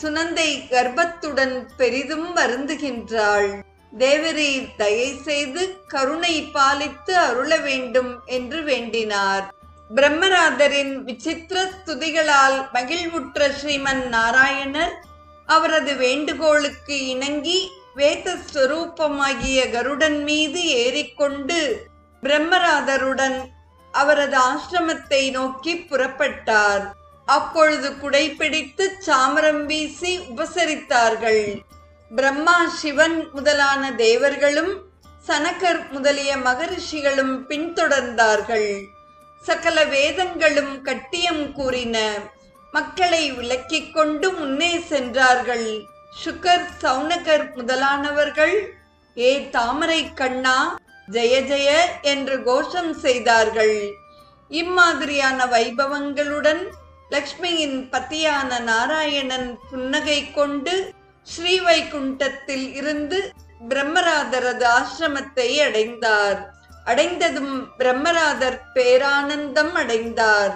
சுனந்தை கர்ப்பத்துடன் பெரிதும் வருந்துகின்றாள். தேவரீர் தயை செய்து கருணை பாலித்து அருள வேண்டும் என்று வேண்டினார். பிரம்மராதரின் விசித்திர ஸ்துதிகளால் மகிழ்வுற்ற ஸ்ரீமன் நாராயணர் அவரது வேண்டுகோளுக்கு இணங்கி வேத ஸ்வரூபமாகிய கருடன் மீது ஏறிக்கொண்டு பிரம்மராதருடன் அவரது ஆசிரமத்தை நோக்கி புறப்பட்டார். அப்பொழுது குடைப்பிடித்து சாமரம் வீசி உபசரித்தார்கள். பிரம்மா, சிவன் முதலான தேவர்களும் சனகர் முதலிய மகரிஷிகளும் பின்தொடர்ந்தார்கள். சகல வேதங்களும் கட்டியம் கூறின. மக்களை விலக்கிக் கொண்டு முன்னே சென்றார்கள். சுகர், சௌனகர் முதலானவர்கள் ஏ தாமரை கண்ணா, ஜெய ஜெய என்று கோஷம் செய்தார்கள். இம்மாதிரியான வைபவங்களுடன் லக்ஷ்மியின் பத்தியான நாராயணன் புன்னகை கொண்டு ஸ்ரீவைகுண்டத்தில் இருந்து பிரம்மராதரது ஆசிரமத்தை அடைந்தார். அடைந்ததும் பிரம்மராதர் பேரானந்தம் அடைந்தார்.